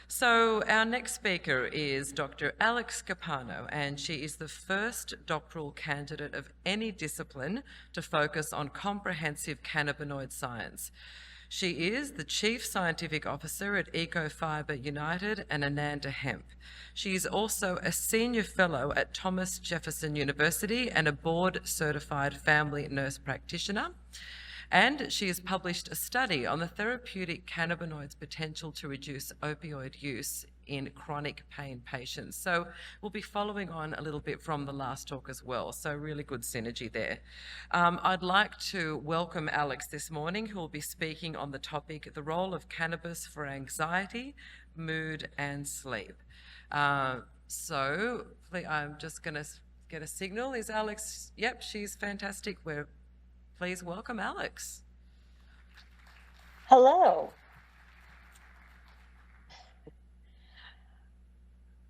So our next speaker is Dr. Alex Capano, and she is the first doctoral candidate of any discipline to focus on comprehensive cannabinoid science. She is the Chief Scientific Officer at Ecofibre United and Ananda Hemp. She is also a Senior Fellow at Thomas Jefferson University and a board-certified family nurse practitioner. And she has published a study on the therapeutic cannabinoids' potential to reduce opioid use in chronic pain patients. So we'll be following on a little bit from the last talk as well. So really good synergy there. I'd like to welcome Alex this morning, who will be speaking on the topic, the role of cannabis for anxiety, mood and sleep. So I'm just going to get a signal. Is Alex? Yep, she's fantastic. Please welcome Alex. Hello.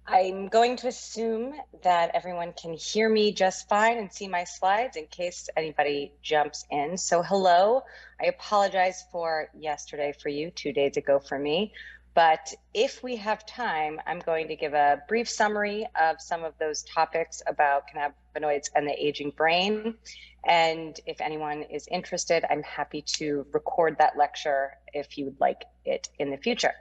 I'm going to assume that everyone can hear me just fine and see my slides in case anybody jumps in. So hello, I apologize for yesterday for you, 2 days ago for me. But if we have time, I'm going to give a brief summary of some of those topics about cannabinoids and the aging brain. And if anyone is interested, I'm happy to record that lecture if you would like it in the future.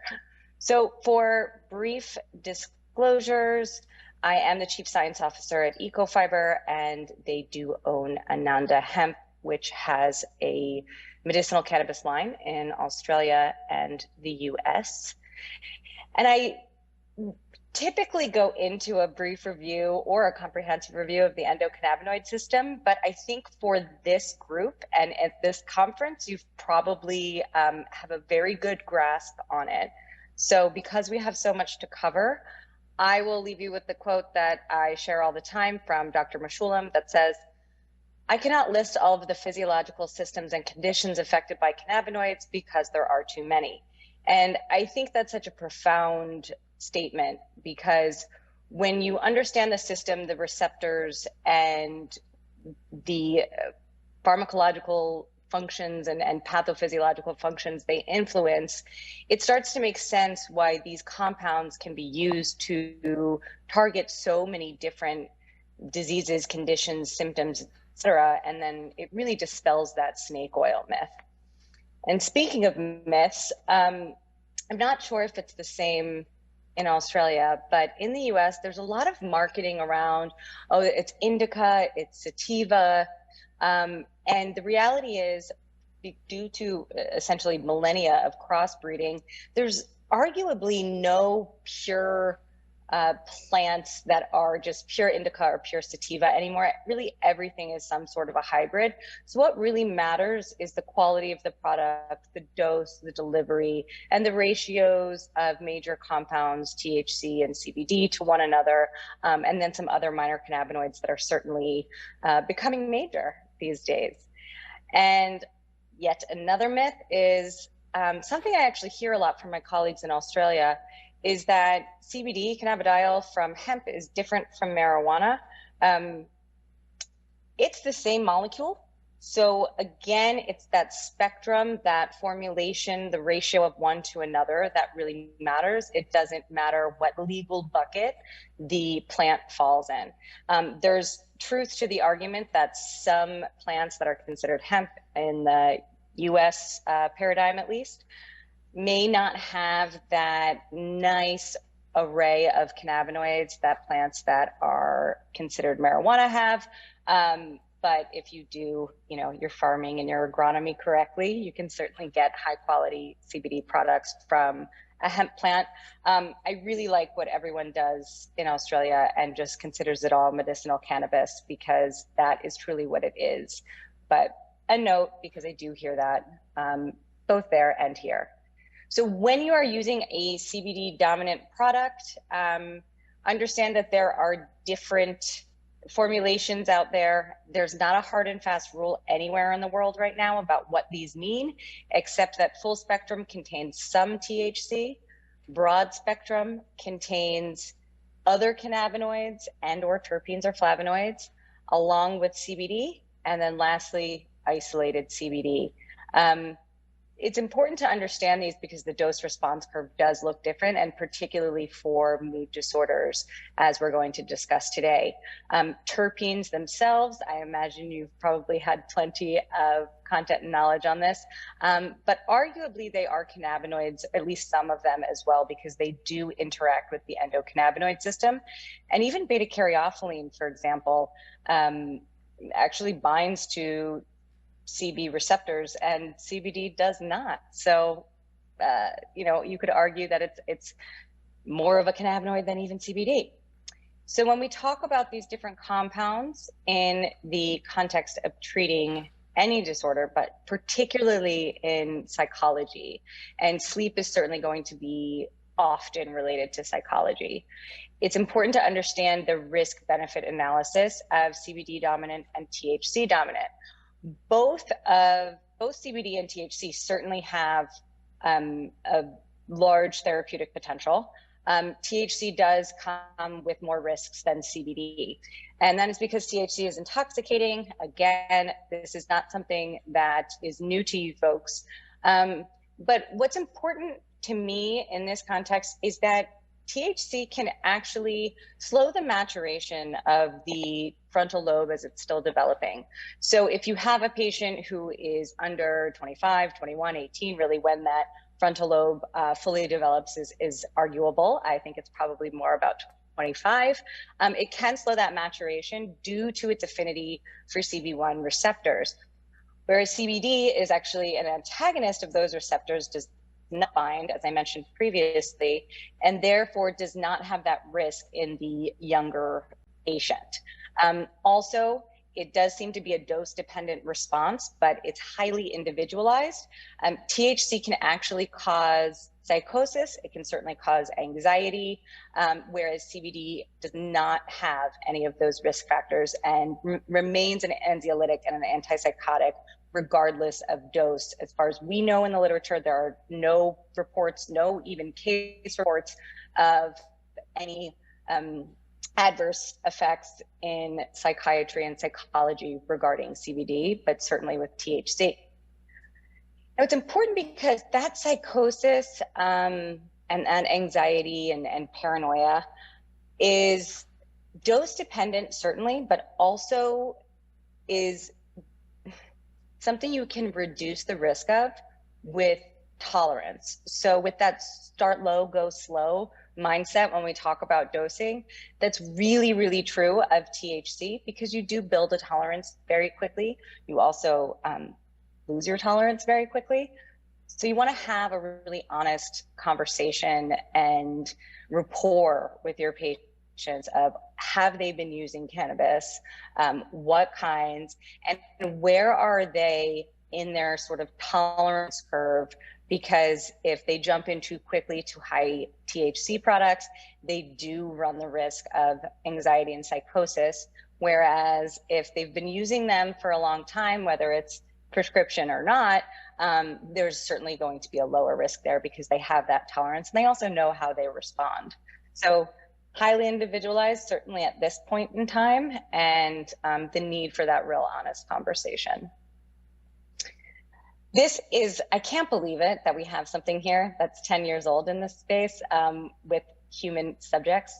So for brief disclosures, I am the Chief Science Officer at Ecofibre, and they do own Ananda Hemp, which has a medicinal cannabis line in Australia and the US. And I typically go into a brief review or a comprehensive review of the endocannabinoid system, but I think for this group and at this conference, you've probably have a very good grasp on it. So because we have so much to cover, I will leave you with the quote that I share all the time from Dr. Mashulam that says, "I cannot list all of the physiological systems and conditions affected by cannabinoids because there are too many." And I think that's such a profound statement, because when you understand the system, the receptors, and the pharmacological functions and pathophysiological functions they influence, it starts to make sense why these compounds can be used to target so many different diseases, conditions, symptoms, etc. And then it really dispels that snake oil myth. And speaking of myths, I'm not sure if it's the same in Australia, but in the US, there's a lot of marketing around, oh, it's indica, it's sativa. And the reality is, due to essentially millennia of crossbreeding, there's arguably no pure plants that are just pure indica or pure sativa anymore. Really, everything is some sort of a hybrid. So what really matters is the quality of the product, the dose, the delivery, and the ratios of major compounds, THC and CBD, to one another, and then some other minor cannabinoids that are certainly becoming major these days. And yet another myth is something I actually hear a lot from my colleagues in Australia, is that CBD, cannabidiol from hemp, is different from marijuana. It's the same molecule. So again, it's that spectrum, that formulation, the ratio of one to another that really matters. It doesn't matter what legal bucket the plant falls in. There's truth to the argument that some plants that are considered hemp in the US paradigm, at least, may not have that nice array of cannabinoids that plants that are considered marijuana have. But if you do, your farming and your agronomy correctly, you can certainly get high quality CBD products from a hemp plant. I really like what everyone does in Australia and just considers it all medicinal cannabis, because that is truly what it is. But a note, because I do hear that both there and here. So when you are using a CBD dominant product, understand that there are different formulations out there. There's not a hard and fast rule anywhere in the world right now about what these mean, except that full spectrum contains some THC, broad spectrum contains other cannabinoids and or terpenes or flavonoids, along with CBD, and then lastly, isolated CBD. it's important to understand these because the dose response curve does look different, and particularly for mood disorders, as we're going to discuss today. Terpenes themselves, I imagine you've probably had plenty of content and knowledge on this, but arguably they are cannabinoids, at least some of them as well, because they do interact with the endocannabinoid system. And even beta-caryophyllene, for example, actually binds to CB receptors, and CBD does not. So, you could argue that it's more of a cannabinoid than even CBD. So when we talk about these different compounds in the context of treating any disorder, but particularly in psychology, and sleep is certainly going to be often related to psychology, it's important to understand the risk-benefit analysis of CBD dominant and THC dominant. Both CBD and THC certainly have a large therapeutic potential. THC does come with more risks than CBD. And that is because THC is intoxicating. Again, this is not something that is new to you folks. But what's important to me in this context is that THC can actually slow the maturation of the frontal lobe as it's still developing. So if you have a patient who is under 25, 21, 18, really when that frontal lobe fully develops is arguable. I think it's probably more about 25. It can slow that maturation due to its affinity for CB1 receptors. Whereas CBD is actually an antagonist of those receptors, does not bind, as I mentioned previously, and therefore does not have that risk in the younger patient. Also, it does seem to be a dose-dependent response, but it's highly individualized. THC can actually cause psychosis. It can certainly cause anxiety, whereas CBD does not have any of those risk factors and remains an anxiolytic and an antipsychotic regardless of dose. As far as we know in the literature, there are no reports, no even case reports of any adverse effects in psychiatry and psychology regarding CBD, but certainly with THC. Now, it's important because that psychosis and anxiety and paranoia is dose dependent, certainly, but also is something you can reduce the risk of with tolerance. So with that start low, go slow mindset when we talk about dosing, that's really, really true of THC because you do build a tolerance very quickly. You also lose your tolerance very quickly. So you want to have a really honest conversation and rapport with your patients of have they been using cannabis, what kinds, and where are they in their sort of tolerance curve, because if they jump in too quickly to high THC products, they do run the risk of anxiety and psychosis. Whereas if they've been using them for a long time, whether it's prescription or not, there's certainly going to be a lower risk there because they have that tolerance and they also know how they respond. So highly individualized, certainly at this point in time, and the need for that real honest conversation. This is, I can't believe it that we have something here that's 10 years old in this space with human subjects.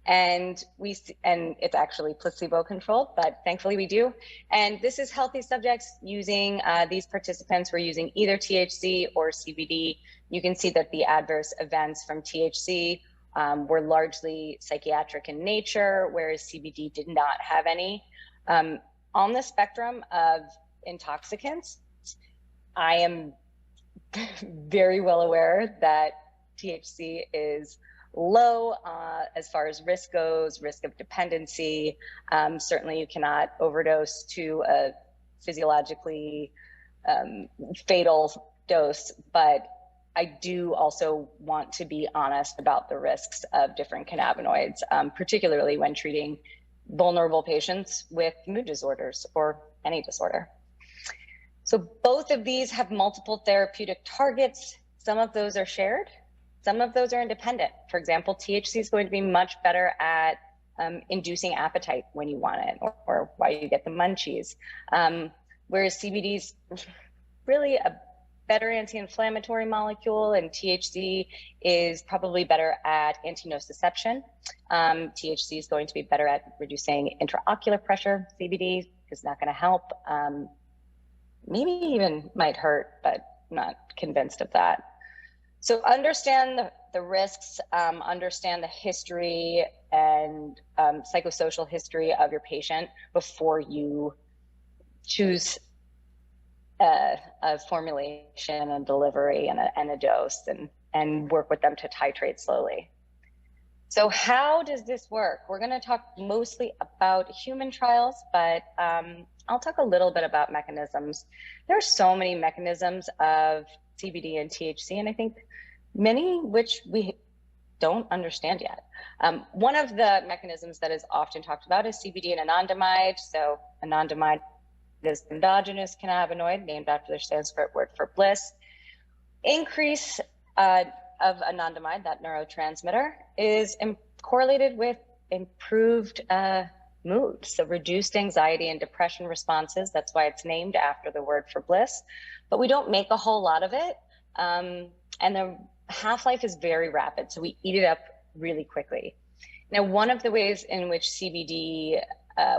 And it's actually placebo controlled, but thankfully we do. And this is healthy subjects using, these participants were using either THC or CBD. You can see that the adverse events from THC were largely psychiatric in nature, whereas CBD did not have any. On the spectrum of intoxicants, I am very well aware that THC is low as far as risk goes, risk of dependency. Certainly you cannot overdose to a physiologically fatal dose, but I do also want to be honest about the risks of different cannabinoids, particularly when treating vulnerable patients with mood disorders or any disorder. So both of these have multiple therapeutic targets. Some of those are shared, some of those are independent. For example, THC is going to be much better at inducing appetite when you want it, or why you get the munchies. Whereas CBD is really better anti-inflammatory molecule, and THC is probably better at anti-nociception. THC is going to be better at reducing intraocular pressure. CBD is not going to help. Maybe even might hurt, but I'm not convinced of that. So understand the risks, understand the history and psychosocial history of your patient before you choose a formulation and delivery and a dose, and work with them to titrate slowly. So how does this work? We're going to talk mostly about human trials, but I'll talk a little bit about mechanisms. There are so many mechanisms of CBD and THC, and I think many which we don't understand yet. One of the mechanisms that is often talked about is CBD and anandamide. So anandamide is endogenous cannabinoid, named after the Sanskrit word for bliss. Increase of anandamide, that neurotransmitter, is correlated with improved mood, so reduced anxiety and depression responses. That's why it's named after the word for bliss. But we don't make a whole lot of it, and the half-life is very rapid, so we eat it up really quickly. Now, one of the ways in which CBD,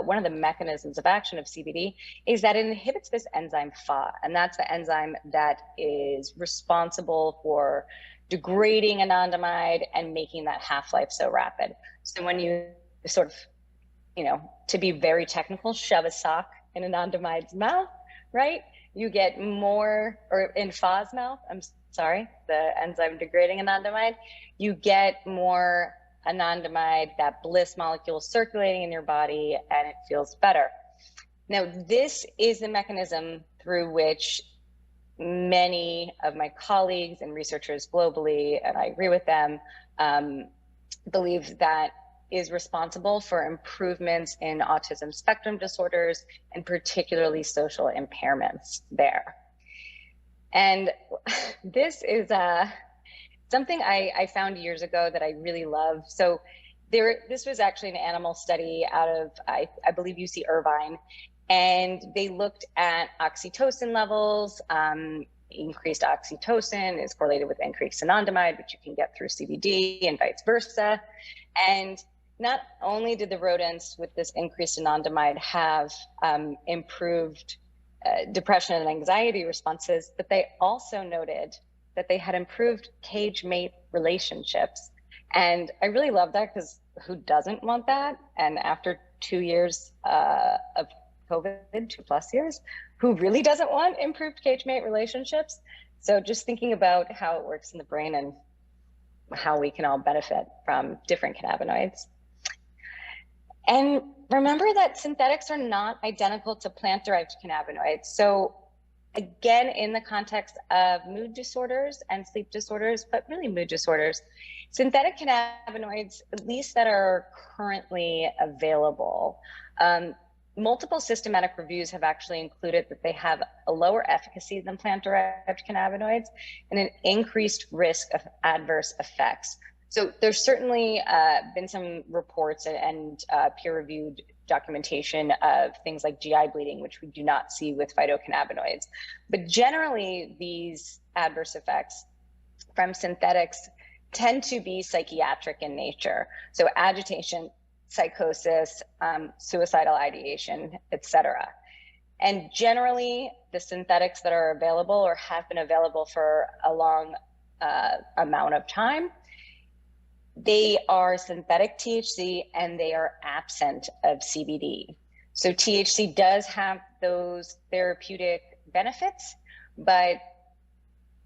one of the mechanisms of action of CBD is that it inhibits this enzyme Fa, and that's the enzyme that is responsible for degrading anandamide and making that half-life so rapid. So when you sort of, to be very technical, shove a sock in anandamide's mouth, right? You get more, or in Fa's mouth, I'm sorry, the enzyme degrading anandamide, you get more anandamide, that bliss molecule circulating in your body, and it feels better. Now, this is the mechanism through which many of my colleagues and researchers globally, and I agree with them, believe that is responsible for improvements in autism spectrum disorders, and particularly social impairments there. And this is something I found years ago that I really love. So this was actually an animal study out of, I believe, UC Irvine, and they looked at oxytocin levels. Increased oxytocin is correlated with increased anandamide, which you can get through CBD, and vice versa. And not only did the rodents with this increased anandamide have improved depression and anxiety responses, but they also noted that they had improved cage mate relationships. And I really love that, because who doesn't want that? And after 2 years of COVID, 2+ years, who really doesn't want improved cage mate relationships? So just thinking about how it works in the brain and how we can all benefit from different cannabinoids. And remember that synthetics are not identical to plant-derived cannabinoids. So again, in the context of mood disorders and sleep disorders, but really mood disorders, synthetic cannabinoids, at least that are currently available, multiple systematic reviews have actually included that they have a lower efficacy than plant-derived cannabinoids and an increased risk of adverse effects. So there's certainly been some reports and peer-reviewed documentation of things like GI bleeding, which we do not see with phytocannabinoids. But generally, these adverse effects from synthetics tend to be psychiatric in nature. So agitation, psychosis, suicidal ideation, etc. And generally, the synthetics that are available or have been available for a long amount of time, they are synthetic THC and they are absent of CBD. So THC does have those therapeutic benefits, but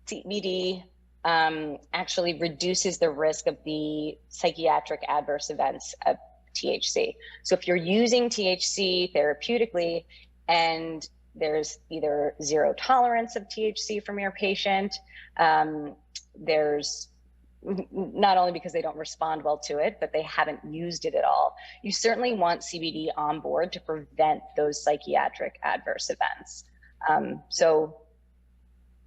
CBD actually reduces the risk of the psychiatric adverse events of THC. So if you're using THC therapeutically and there's either zero tolerance of THC from your patient, there's not only because they don't respond well to it, but they haven't used it at all. You certainly want CBD on board to prevent those psychiatric adverse events. So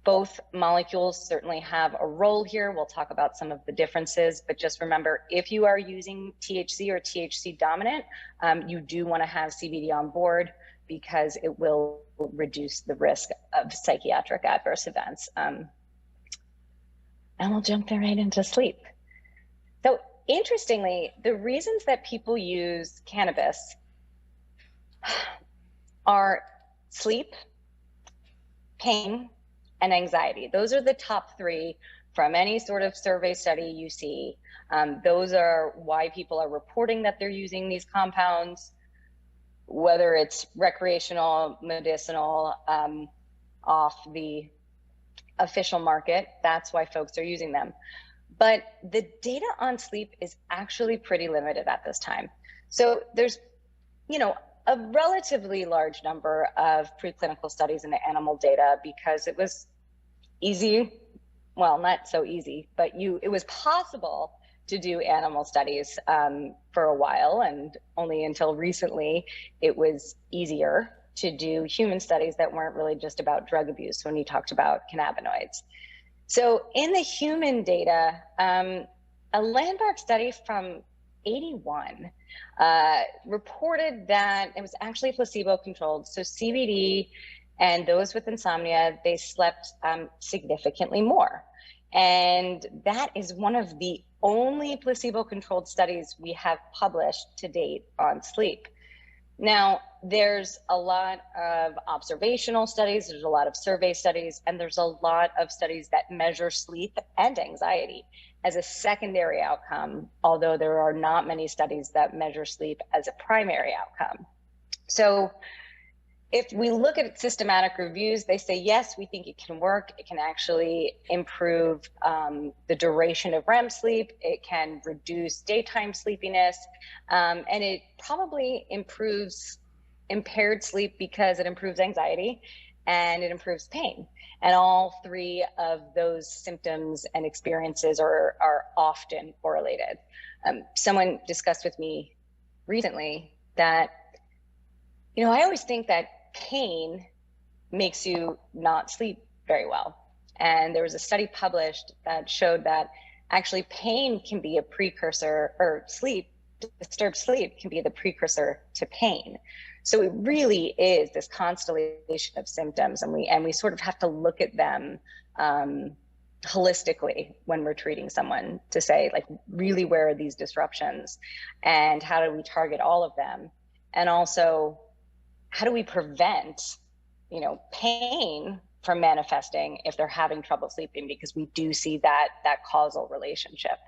both molecules certainly have a role here. We'll talk about some of the differences, but just remember, if you are using THC or THC dominant, you do want to have CBD on board. because it will reduce the risk of psychiatric adverse events. And we'll jump right into sleep. So interestingly, the reasons that people use cannabis are sleep, pain, and anxiety. Those are the top three from any sort of survey study you see. Those are why people are reporting that they're using these compounds, whether it's recreational, medicinal, off the official market. That's why folks are using them. But the data on sleep is actually pretty limited at this time. So there's, a relatively large number of preclinical studies in the animal data because it was easy, well, not so easy, but it was possible to do animal studies for a while, and only until recently it was easier to do human studies that weren't really just about drug abuse when you talked about cannabinoids. So in the human data, a landmark study from 81 reported that it was actually placebo-controlled. So CBD and those with insomnia, they slept significantly more. And that is one of the only placebo-controlled studies we have published to date on sleep. Now, there's a lot of observational studies, there's a lot of survey studies, and there's a lot of studies that measure sleep and anxiety as a secondary outcome, although there are not many studies that measure sleep as a primary outcome. So if we look at systematic reviews, they say, yes, we think it can work. It can actually improve the duration of REM sleep. It can reduce daytime sleepiness. And it probably improves impaired sleep because it improves anxiety and it improves pain. And all three of those symptoms and experiences are often correlated. Someone discussed with me recently that, I always think that pain makes you not sleep very well. And there was a study published that showed that actually pain can be a precursor, or disturbed sleep can be the precursor to pain. So it really is this constellation of symptoms, and we sort of have to look at them holistically when we're treating someone to say, like, really, where are these disruptions and how do we target all of them? And also, how do we prevent, pain from manifesting if they're having trouble sleeping, because we do see that causal relationship.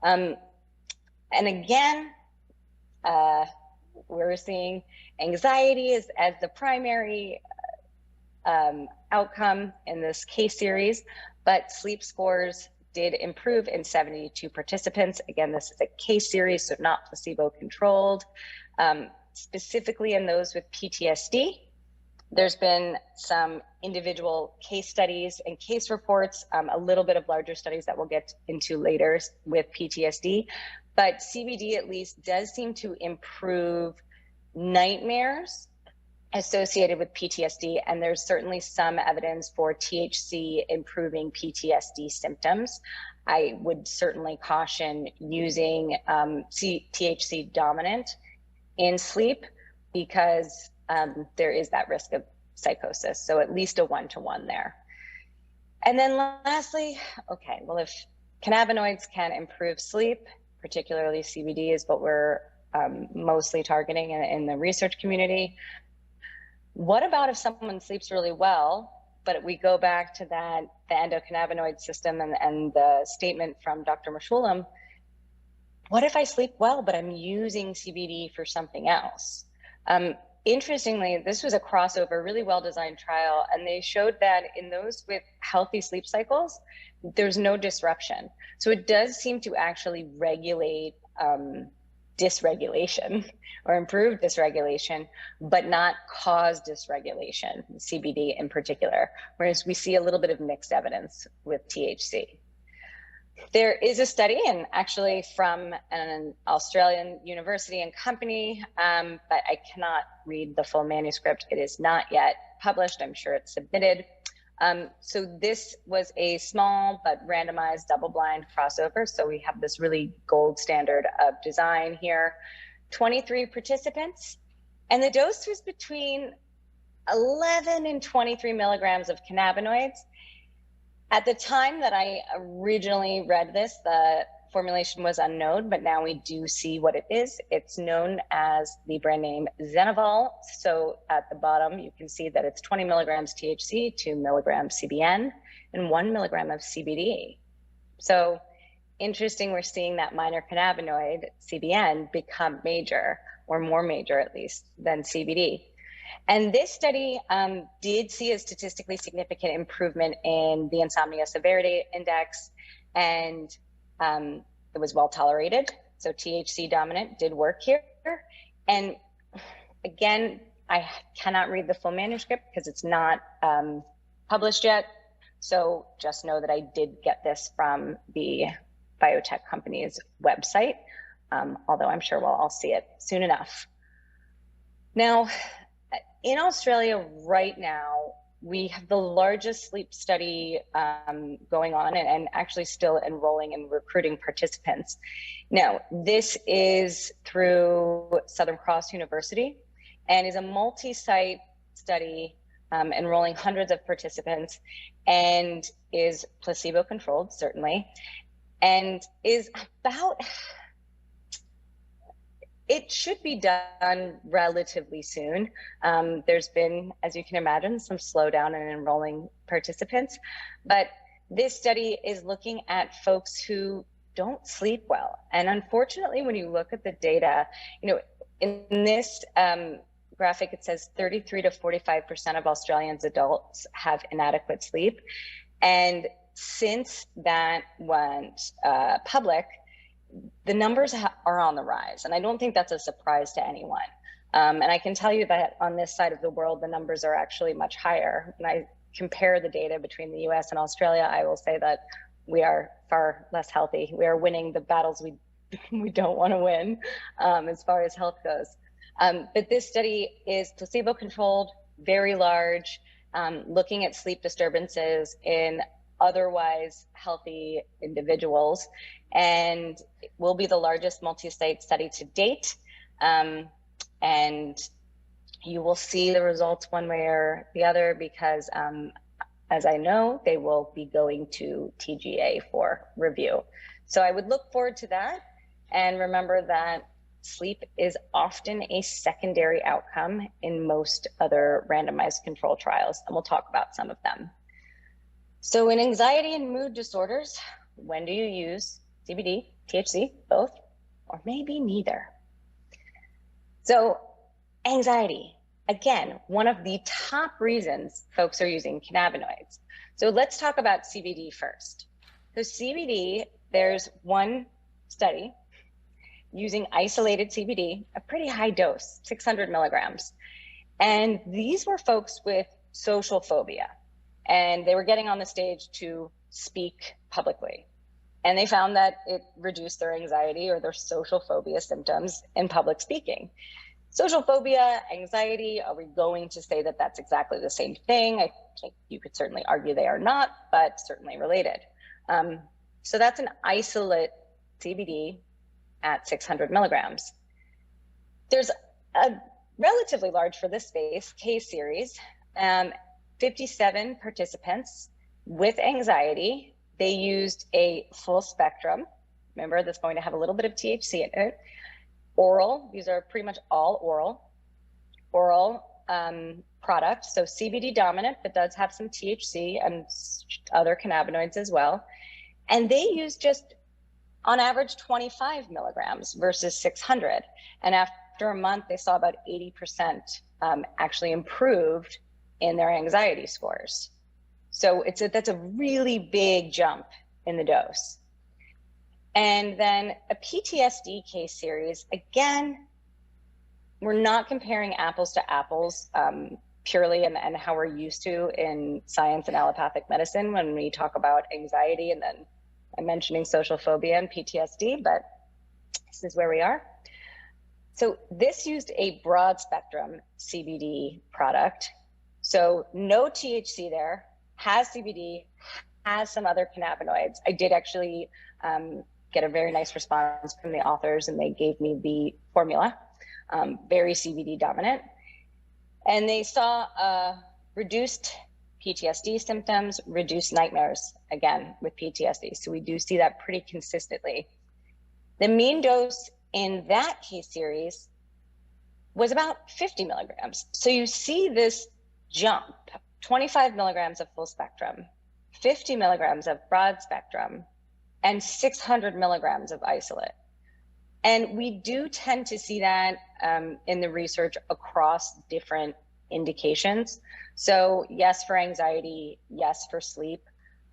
And again, we're seeing anxiety as the primary outcome in this case series, but sleep scores did improve in 72 participants. Again, this is a case series, so not placebo-controlled. Specifically in those with PTSD, there's been some individual case studies and case reports, a little bit of larger studies that we'll get into later with PTSD, but CBD at least does seem to improve nightmares associated with PTSD, and there's certainly some evidence for THC improving PTSD symptoms. I would certainly caution using THC dominant in sleep because there is that risk of psychosis. So at least a 1-to-1 there. And then lastly, okay, well, if cannabinoids can improve sleep, particularly CBD is what we're mostly targeting in the research community. What about if someone sleeps really well, but we go back to the endocannabinoid system and the statement from Dr. Mashulam, what if I sleep well, but I'm using CBD for something else? Interestingly, this was a crossover, really well-designed trial, and they showed that in those with healthy sleep cycles, there's no disruption. So it does seem to actually regulate dysregulation or improve dysregulation, but not cause dysregulation, CBD in particular, whereas we see a little bit of mixed evidence with THC. There is a study, and actually from an Australian university and company, but I cannot read the full manuscript. It is not yet published. I'm sure it's submitted. So this was a small but randomized double-blind crossover. So we have this really gold standard of design here. 23 participants, And the dose was between 11 and 23 milligrams of cannabinoids. At the time that I originally read this, the formulation was unknown, but now we do see what it is. It's known as the brand name Zenaval. So at the bottom, you can see that it's 20 milligrams THC, 2 milligrams CBN, and 1 milligram of CBD. So interesting, we're seeing that minor cannabinoid, CBN, become major, or more major at least, than CBD. And this study did see a statistically significant improvement in the insomnia severity index, and it was well tolerated. So THC dominant did work here. And again, I cannot read the full manuscript because it's not published yet. So just know that I did get this from the biotech company's website, although I'm sure we'll all see it soon enough. Now, in Australia right now, we have the largest sleep study going on and actually still enrolling and recruiting participants. Now, this is through Southern Cross University and is a multi-site study enrolling hundreds of participants and is placebo-controlled, certainly, and is about, it should be done relatively soon. There's been, as you can imagine, some slowdown in enrolling participants, but this study is looking at folks who don't sleep well. And unfortunately, when you look at the data, you know, in this graphic, it says 33 to 45% of Australians adults have inadequate sleep. And since that went public, the numbers are on the rise. And I don't think that's a surprise to anyone. And I can tell you that on this side of the world, the numbers are actually much higher. When I compare the data between the US and Australia, I will say that we are far less healthy. We are winning the battles we don't want to win as far as health goes. But this study is placebo-controlled, very large, looking at sleep disturbances in otherwise healthy individuals, and will be the largest multi-site study to date. And you will see the results one way or the other because, as I know, they will be going to TGA for review. So I would look forward to that. And remember that sleep is often a secondary outcome in most other randomized control trials, and we'll talk about some of them. So in anxiety and mood disorders, when do you use CBD, THC, both, or maybe neither? So anxiety, again, one of the top reasons folks are using cannabinoids. So let's talk about CBD first. So CBD, there's one study using isolated CBD, a pretty high dose, 600 milligrams. And these were folks with social phobia. And they were getting on the stage to speak publicly. And they found that it reduced their anxiety or their social phobia symptoms in public speaking. Social phobia, anxiety, are we going to say that that's exactly the same thing? I think you could certainly argue they are not, but certainly related. So that's an isolate CBD at 600 milligrams. There's a relatively large, for this space, case series, 57 participants with anxiety. They used a full spectrum. Remember, that's going to have a little bit of THC in it. Oral, these are pretty much all oral product. So CBD dominant, but does have some THC and other cannabinoids as well. And they used just on average 25 milligrams versus 600. And after a month, they saw about 80% actually improved in their anxiety scores. So that's a really big jump in the dose. And then a PTSD case series, again, we're not comparing apples to apples purely and how we're used to in science and allopathic medicine when we talk about anxiety, and then I'm mentioning social phobia and PTSD, but this is where we are. So this used a broad spectrum CBD product. So no THC there, has CBD, has some other cannabinoids. I did actually get a very nice response from the authors, and they gave me the formula. very CBD dominant. And they saw reduced PTSD symptoms, reduced nightmares, again, with PTSD. So we do see that pretty consistently. The mean dose in that case series was about 50 milligrams. So you see this jump, 25 milligrams of full spectrum, 50 milligrams of broad spectrum, and 600 milligrams of isolate. And we do tend to see that in the research across different indications. So yes, for anxiety, yes, for sleep,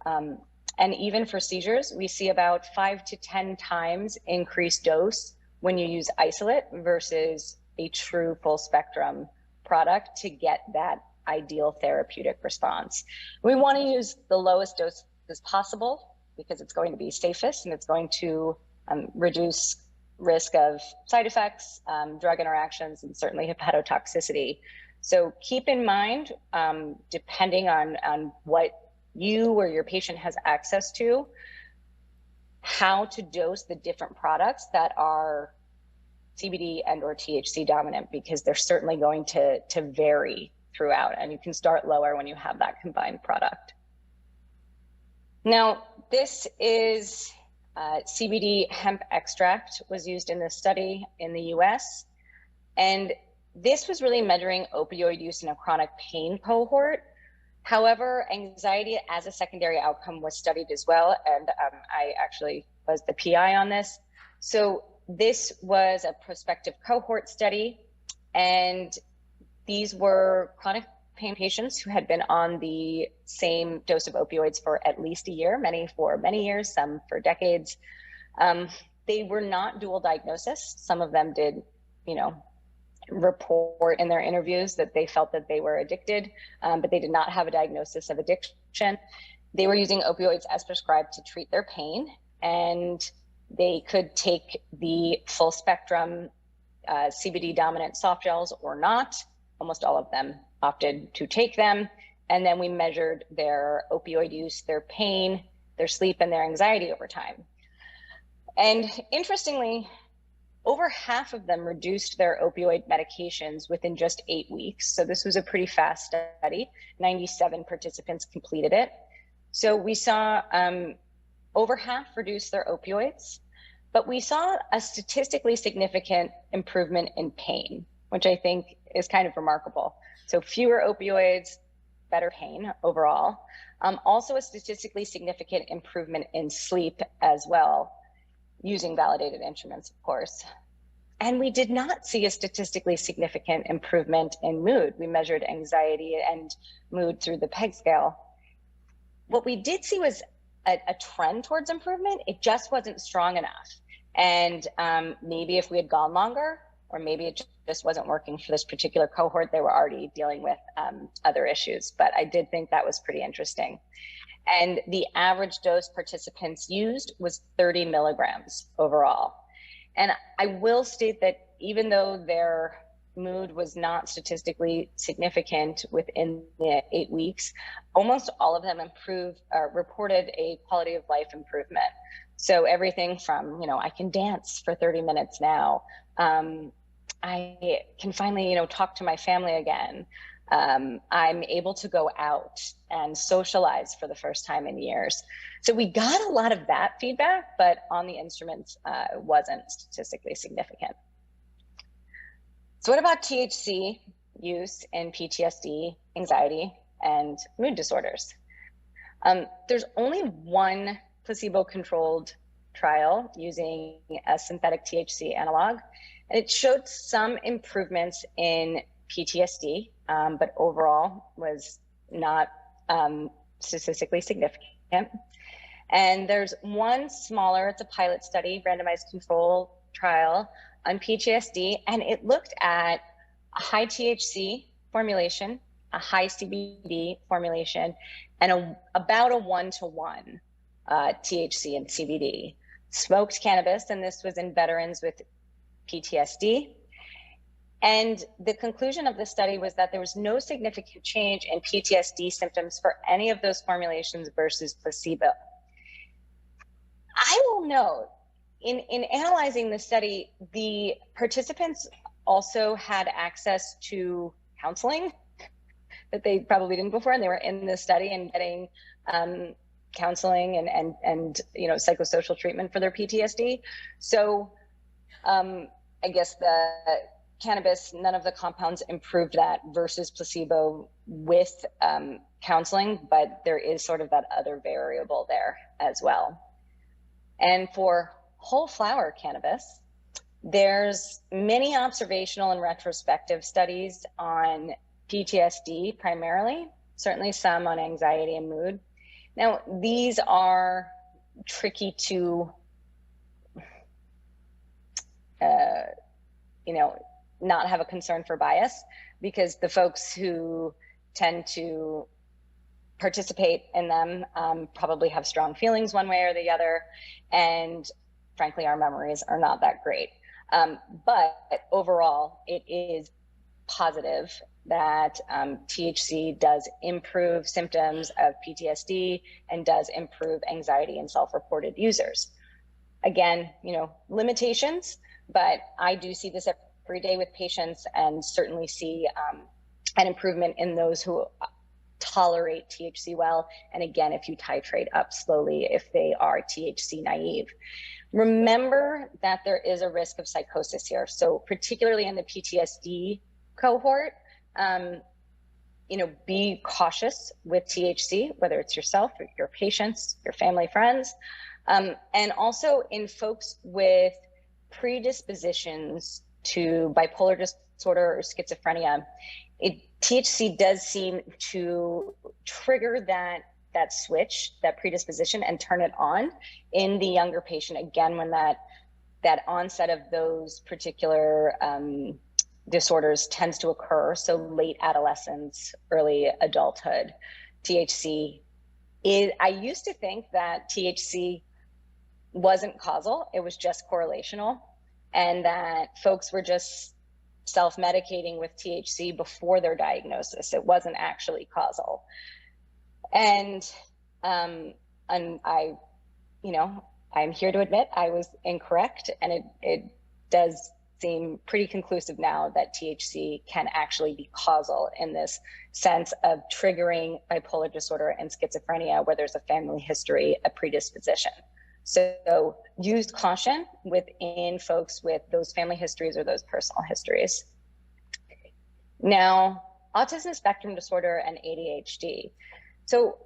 and even for seizures, we see about 5 to 10 times increased dose when you use isolate versus a true full spectrum product to get that ideal therapeutic response. We want to use the lowest dose as possible because it's going to be safest and it's going to reduce risk of side effects, drug interactions, and certainly hepatotoxicity. So keep in mind, depending on what you or your patient has access to, how to dose the different products that are CBD and or THC dominant, because they're certainly going to vary throughout, and you can start lower when you have that combined product. Now, this is CBD hemp extract was used in this study in the US, and this was really measuring opioid use in a chronic pain cohort. However, anxiety as a secondary outcome was studied as well, and I actually was the PI on this. So this was a prospective cohort study, and these were chronic pain patients who had been on the same dose of opioids for at least a year, many for many years, some for decades. They were not dual diagnosis. Some of them did, report in their interviews that they felt that they were addicted, but they did not have a diagnosis of addiction. They were using opioids as prescribed to treat their pain, and they could take the full spectrum CBD dominant soft gels or not. Almost all of them opted to take them. And then we measured their opioid use, their pain, their sleep, and their anxiety over time. And interestingly, over half of them reduced their opioid medications within just 8 weeks. So this was a pretty fast study. 97 participants completed it. So we saw over half reduce their opioids, but we saw a statistically significant improvement in pain, which I think is kind of remarkable. So fewer opioids, better pain overall. Also a statistically significant improvement in sleep as well, using validated instruments, of course. And we did not see a statistically significant improvement in mood. We measured anxiety and mood through the PEG scale. What we did see was a trend towards improvement. It just wasn't strong enough. And maybe if we had gone longer, or maybe it just wasn't working for this particular cohort, they were already dealing with other issues. But I did think that was pretty interesting. And the average dose participants used was 30 milligrams overall. And I will state that even though their mood was not statistically significant within the 8 weeks, almost all of them reported a quality of life improvement. So everything from, I can dance for 30 minutes now. I can finally, talk to my family again. I'm able to go out and socialize for the first time in years. So we got a lot of that feedback, but on the instruments, it wasn't statistically significant. So what about THC use in PTSD, anxiety, and mood disorders? There's only one placebo-controlled trial using a synthetic THC analog, and it showed some improvements in PTSD, but overall was not statistically significant. And there's one smaller, it's a pilot study, randomized control trial on PTSD, and it looked at a high THC formulation, a high CBD formulation, and about a 1-to-1 THC and CBD. Smoked cannabis, and this was in veterans with PTSD. And the conclusion of the study was that there was no significant change in PTSD symptoms for any of those formulations versus placebo. I will note, in analyzing the study, the participants also had access to counseling that they probably didn't before, and they were in this study and getting counseling and psychosocial treatment for their PTSD. So I guess the cannabis, none of the compounds improved that versus placebo with counseling, but there is sort of that other variable there as well. And for whole flower cannabis, there's many observational and retrospective studies on PTSD primarily, certainly some on anxiety and mood. Now, these are tricky to, not have a concern for bias, because the folks who tend to participate in them probably have strong feelings one way or the other. And frankly, our memories are not that great. But overall, it is positive that THC does improve symptoms of PTSD and does improve anxiety in self-reported users. Again, limitations, but I do see this every day with patients, and certainly see an improvement in those who tolerate THC well. And again, if you titrate up slowly, if they are THC naive. Remember that there is a risk of psychosis here. So particularly in the PTSD cohort, be cautious with THC, whether it's yourself, or your patients, your family, friends. And also in folks with predispositions to bipolar disorder or schizophrenia, THC does seem to trigger that switch, that predisposition, and turn it on in the younger patient, again, when that onset of those particular disorders tends to occur. So late adolescence, early adulthood. I used to think that THC wasn't causal, it was just correlational, and that folks were just self-medicating with THC before their diagnosis. It wasn't actually causal. And I'm here to admit I was incorrect, and it does seem pretty conclusive now that THC can actually be causal in this sense of triggering bipolar disorder and schizophrenia where there's a family history, a predisposition. So use caution within folks with those family histories or those personal histories. Now, autism spectrum disorder and ADHD. So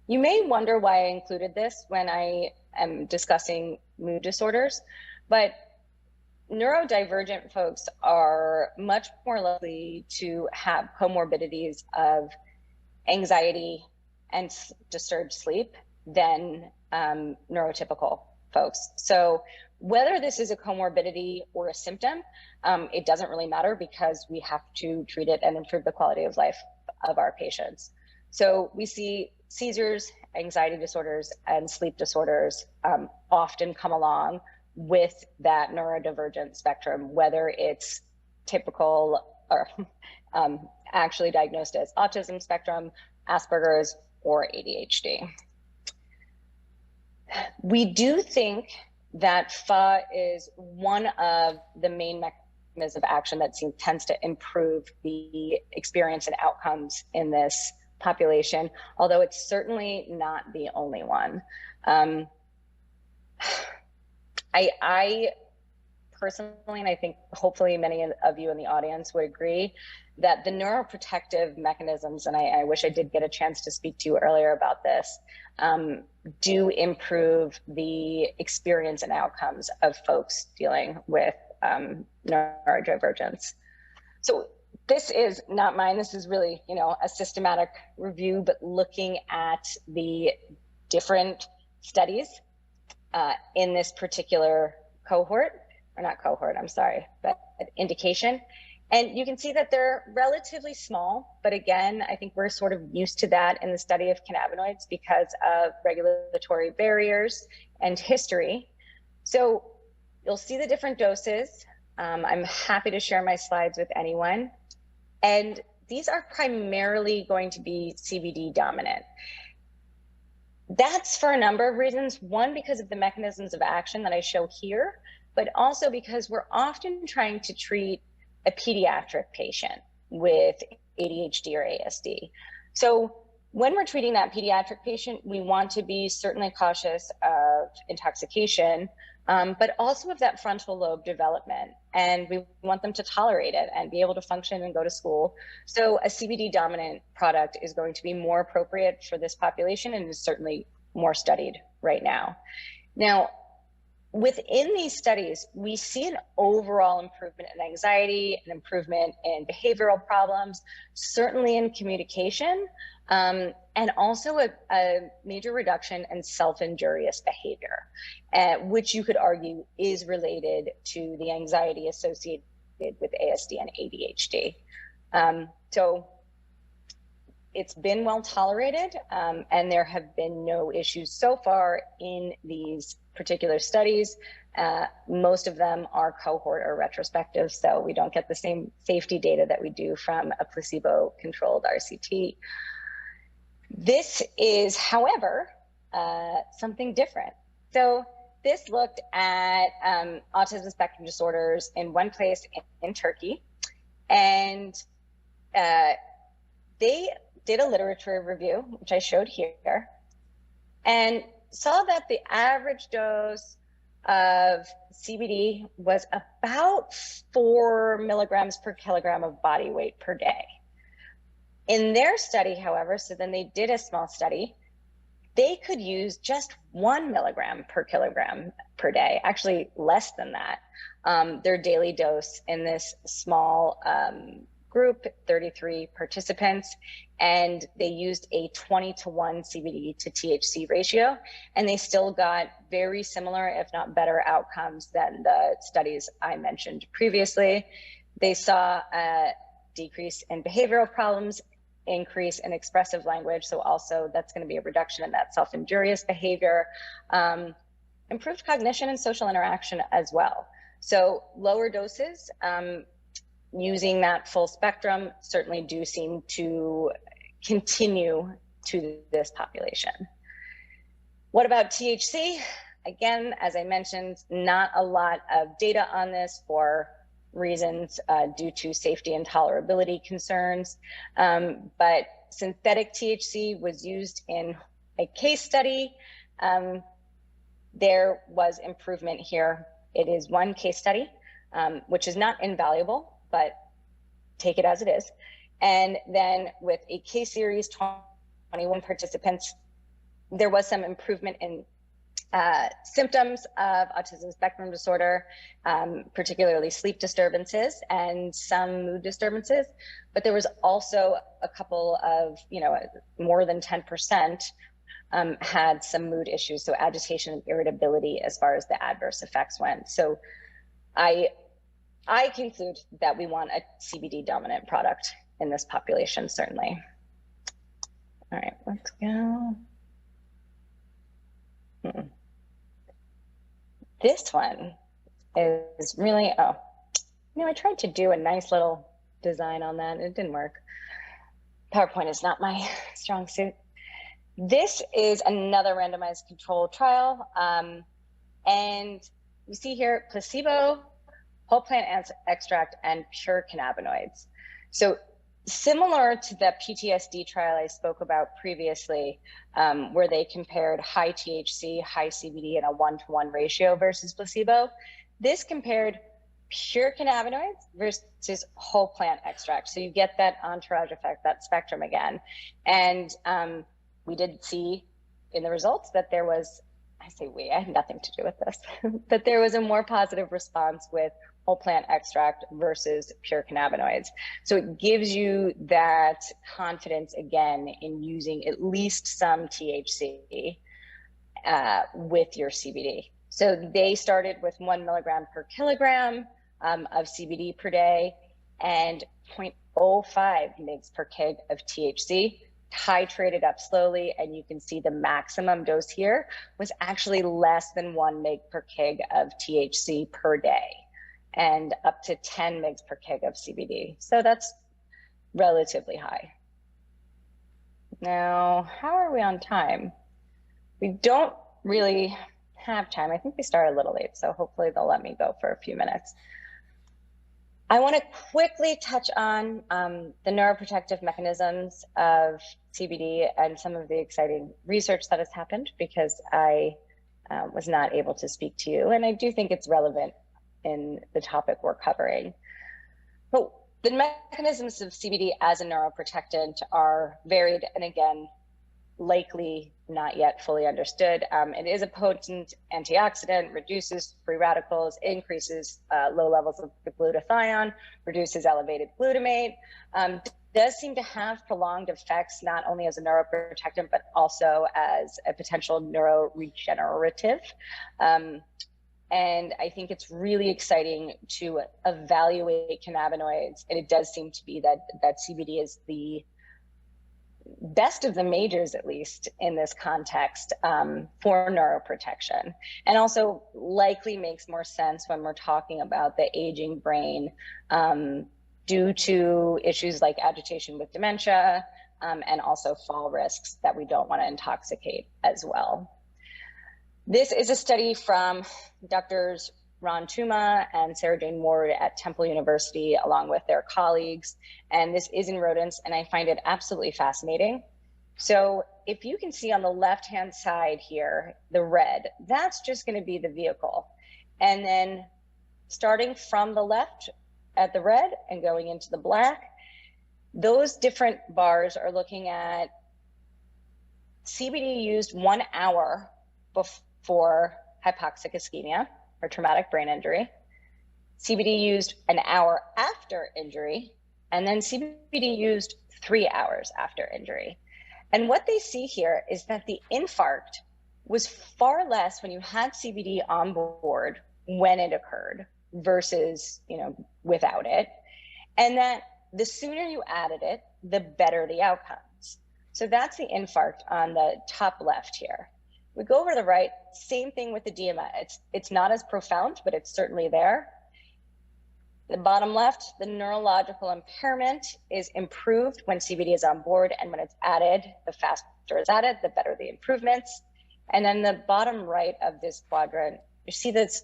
you may wonder why I included this when I am discussing mood disorders, but neurodivergent folks are much more likely to have comorbidities of anxiety and disturbed sleep than neurotypical folks. So whether this is a comorbidity or a symptom, it doesn't really matter, because we have to treat it and improve the quality of life of our patients. So we see seizures, anxiety disorders, and sleep disorders often come along with that neurodivergent spectrum, whether it's typical or actually diagnosed as autism spectrum, Asperger's, or ADHD. We do think that FA is one of the main mechanisms of action that tends to improve the experience and outcomes in this population, although it's certainly not the only one. I personally, and I think hopefully many of you in the audience would agree, that the neuroprotective mechanisms, and I wish I did get a chance to speak to you earlier about this, do improve the experience and outcomes of folks dealing with neurodivergence. So this is not mine. This is really, a systematic review, but looking at the different studies in this particular cohort, or not cohort, I'm sorry, but indication. And you can see that they're relatively small, but again, I think we're sort of used to that in the study of cannabinoids because of regulatory barriers and history. So you'll see the different doses. I'm happy to share my slides with anyone. And these are primarily going to be CBD dominant. That's for a number of reasons. One, because of the mechanisms of action that I show here. but also because we're often trying to treat a pediatric patient with ADHD or ASD. So when we're treating that pediatric patient, we want to be certainly cautious of intoxication, but also of that frontal lobe development. And we want them to tolerate it and be able to function and go to school. So a CBD dominant product is going to be more appropriate for this population and is certainly more studied right now. Now, within these studies, we see an overall improvement in anxiety, an improvement in behavioral problems, certainly in communication, and also a major reduction in self-injurious behavior, which you could argue is related to the anxiety associated with ASD and ADHD. So it's been well tolerated, and there have been no issues so far in these particular studies. Most of them are cohort or retrospective, so we don't get the same safety data that we do from a placebo-controlled RCT. This is, however, something different. So this looked at autism spectrum disorders in one place in Turkey, and they did a literature review, which I showed here, and saw that the average dose of CBD was about 4 milligrams per kilogram of body weight per day. In their study, however, so then they did a small study, they could use just 1 milligram per kilogram per day, actually less than that, their daily dose in this small group, 33 participants, and they used a 20-to-1 CBD to THC ratio, and they still got very similar, if not better, outcomes than the studies I mentioned previously. They saw a decrease in behavioral problems, increase in expressive language, so also that's going to be a reduction in that self-injurious behavior, improved cognition and social interaction as well. So lower doses, using that full spectrum, certainly do seem to continue to this population. What about THC? Again, as I mentioned, not a lot of data on this for reasons due to safety and tolerability concerns, but synthetic THC was used in a case study. There was improvement here. It is one case study, which is not invaluable, but take it as it is. And then with a case series, 21 participants, there was some improvement in symptoms of autism spectrum disorder, particularly sleep disturbances and some mood disturbances. But there was also a couple of, more than 10% had some mood issues, so agitation and irritability as far as the adverse effects went. So I conclude that we want a CBD dominant product in this population, certainly. All right, let's go. This one is really, I tried to do a nice little design on that. It didn't work. PowerPoint is not my strong suit. This is another randomized controlled trial. And you see here, placebo, whole plant extract, and pure cannabinoids. So similar to the PTSD trial I spoke about previously, where they compared high THC, high CBD in a 1-to-1 ratio versus placebo, this compared pure cannabinoids versus whole plant extract. So you get that entourage effect, that spectrum again. And we did see in the results that there was, I say we, I had nothing to do with this, that there was a more positive response with whole plant extract versus pure cannabinoids. So it gives you that confidence again in using at least some THC with your CBD. So they started with 1 milligram per kilogram of CBD per day and 0.05 mg per kg of THC, titrated up slowly, and you can see the maximum dose here was actually less than 1 mg per kg of THC per day, and up to 10 mg per kg of CBD. So that's relatively high. Now, how are we on time? We don't really have time. I think we started a little late, so hopefully they'll let me go for a few minutes. I want to quickly touch on the neuroprotective mechanisms of CBD and some of the exciting research that has happened, because I was not able to speak to you, and I do think it's relevant in the topic we're covering. But the mechanisms of CBD as a neuroprotectant are varied, and again, likely not yet fully understood. It is a potent antioxidant, reduces free radicals, increases low levels of glutathione, reduces elevated glutamate, does seem to have prolonged effects, not only as a neuroprotectant, but also as a potential neuroregenerative. And I think it's really exciting to evaluate cannabinoids. And it does seem to be that CBD is the best of the majors, at least in this context, for neuroprotection, and also likely makes more sense when we're talking about the aging brain due to issues like agitation with dementia, and also fall risks that we don't want to intoxicate as well. This is a study from Drs. Ron Tuma and Sarah Jane Ward at Temple University, along with their colleagues. And this is in rodents, and I find it absolutely fascinating. So if you can see on the left-hand side here, the red, that's just going to be the vehicle. And then starting from the left at the red and going into the black, those different bars are looking at CBD used 1 hour before hypoxic ischemia or traumatic brain injury, CBD used an hour after injury, and then CBD used 3 hours after injury. And what they see here is that the infarct was far less when you had CBD on board when it occurred versus, without it. And that the sooner you added it, the better the outcomes. So that's the infarct on the top left here. We go over to the right, same thing with the edema. It's not as profound, but it's certainly there. The bottom left, the neurological impairment is improved when CBD is on board, and when it's added, the faster it's added, the better the improvements. And then the bottom right of this quadrant, you see this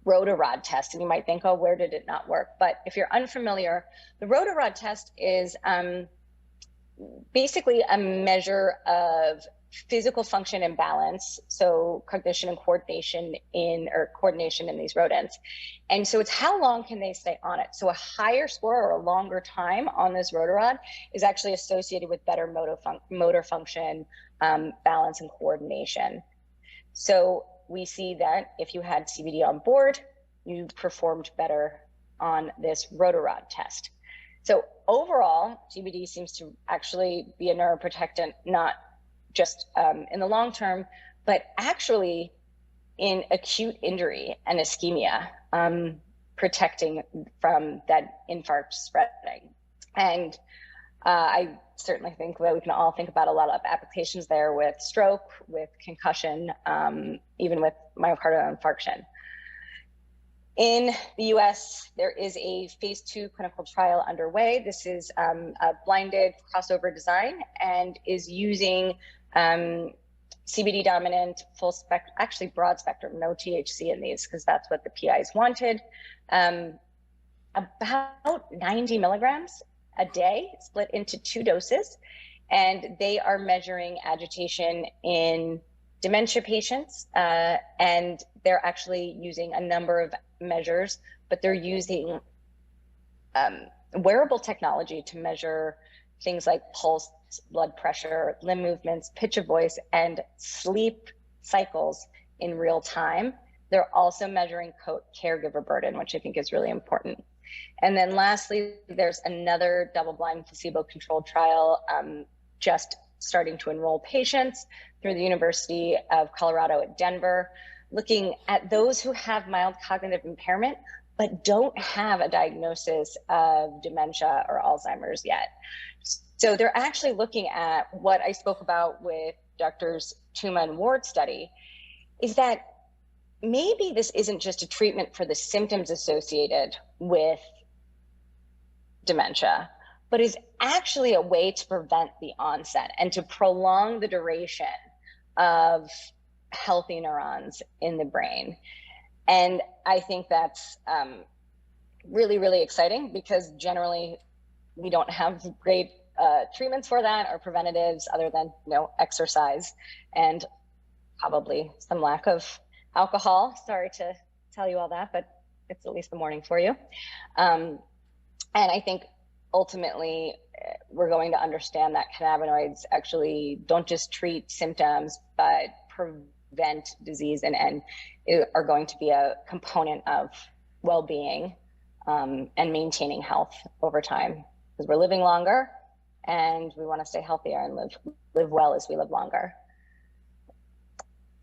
rotarod test, and you might think, oh, where did it not work? But if you're unfamiliar, the rotarod test is basically a measure of physical function and balance, so cognition and coordination in these rodents. And so it's how long can they stay on it. So a higher score or a longer time on this rotarod is actually associated with better motor function, balance, and coordination. So we see that if you had CBD on board, you performed better on this rotarod test. So overall, CBD seems to actually be a neuroprotectant, not just in the long term, but actually in acute injury and ischemia, protecting from that infarct spreading. And I certainly think that we can all think about a lot of applications there with stroke, with concussion, even with myocardial infarction. In the US, there is a phase 2 clinical trial underway. This is a blinded crossover design and is using CBD dominant, full spectrum, actually broad spectrum, no THC in these, because that's what the PIs wanted. About 90 milligrams a day, split into 2 doses. And they are measuring agitation in dementia patients. And they're actually using a number of measures, but they're using wearable technology to measure things like pulse, blood pressure, limb movements, pitch of voice, and sleep cycles in real time. They're also measuring caregiver burden, which I think is really important. And then lastly, there's another double-blind placebo-controlled trial just starting to enroll patients through the University of Colorado at Denver, looking at those who have mild cognitive impairment, but don't have a diagnosis of dementia or Alzheimer's yet. So they're actually looking at what I spoke about with Drs. Tuma and Ward's study, is that maybe this isn't just a treatment for the symptoms associated with dementia, but is actually a way to prevent the onset and to prolong the duration of healthy neurons in the brain. And I think that's really, really exciting, because generally we don't have great treatments for that or preventatives other than, exercise and probably some lack of alcohol. Sorry to tell you all that, but it's at least the morning for you. And I think ultimately we're going to understand that cannabinoids actually don't just treat symptoms, but prevent disease and are going to be a component of well-being and maintaining health over time, because we're living longer and we want to stay healthier and live well as we live longer.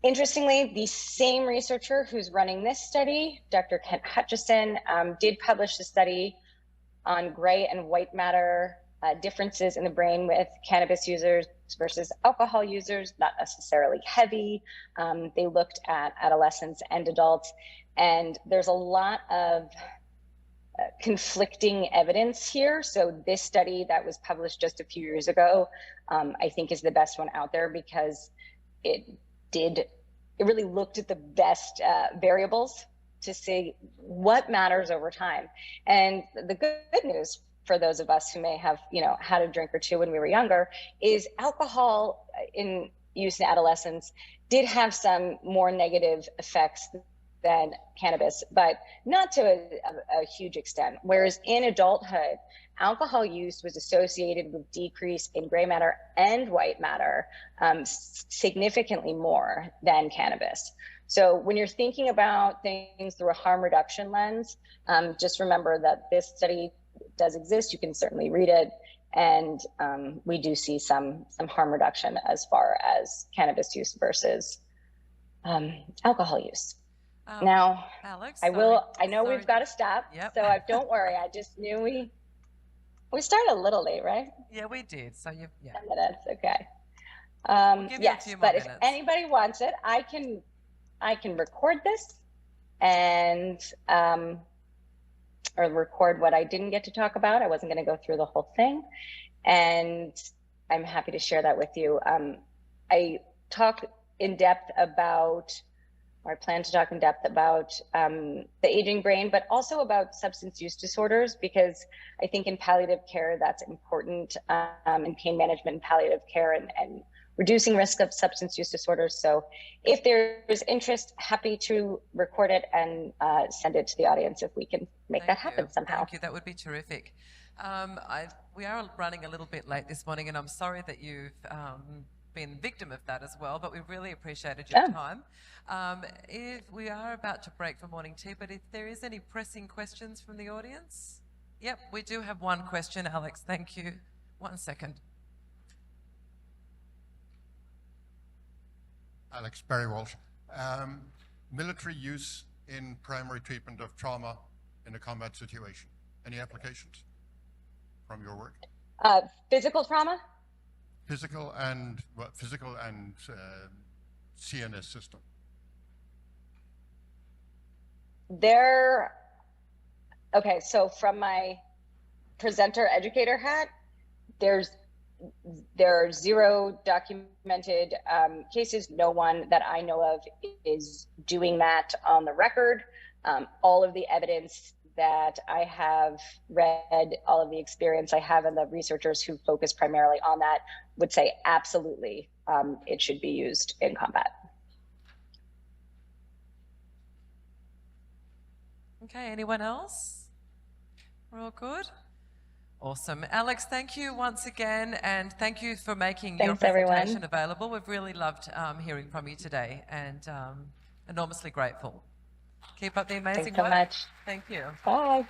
Interestingly, the same researcher who's running this study, Dr. Kent Hutchison, did publish a study on gray and white matter differences in the brain with cannabis users versus alcohol users, not necessarily heavy. They looked at adolescents and adults, and there's a lot of conflicting evidence here. So this study that was published just a few years ago, I think is the best one out there, because it really looked at the best variables to see what matters over time. And the good news for those of us who may have, had a drink or two when we were younger, is alcohol in use in adolescence did have some more negative effects than cannabis, but not to a huge extent. Whereas in adulthood, alcohol use was associated with decrease in gray matter and white matter significantly more than cannabis. So when you're thinking about things through a harm reduction lens, just remember that this study does exist. You can certainly read it. And we do see some harm reduction as far as cannabis use versus alcohol use. Now, Alex, I know we've got to stop. Yep. So don't worry. I just knew we started a little late, right? Yeah, we did. So 10 minutes, okay. We'll give you a few more but minutes. If anybody wants it, I can record this and or record what I didn't get to talk about. I wasn't going to go through the whole thing, and I'm happy to share that with you. I talk in depth about, or I plan to talk in depth about the aging brain, but also about substance use disorders, because I think in palliative care that's important, in pain management and palliative care, and reducing risk of substance use disorders. So if there's interest, happy to record it and send it to the audience if we can make that happen somehow. Thank you, that would be terrific. We are running a little bit late this morning, and I'm sorry that you've been victim of that as well, but we really appreciated your time. If we are about to break for morning tea, but if there is any pressing questions from the audience? Yep, we do have one question, Alex, thank you. 1 second. Alex, Barry Walsh. Military use in primary treatment of trauma in a combat situation. Any applications from your work? Physical trauma? Physical and CNS system. Okay, so from my presenter educator hat, there are 0 documented cases. No one that I know of is doing that on the record. All of the evidence that I have read, all of the experience I have, and the researchers who focus primarily on that would say absolutely it should be used in combat. Okay, anyone else? We're all good? Awesome. Alex, thank you once again, and thank you for making your presentation available. We've really loved hearing from you today, and enormously grateful. Keep up the amazing work. Thanks so much. Thank you. Bye.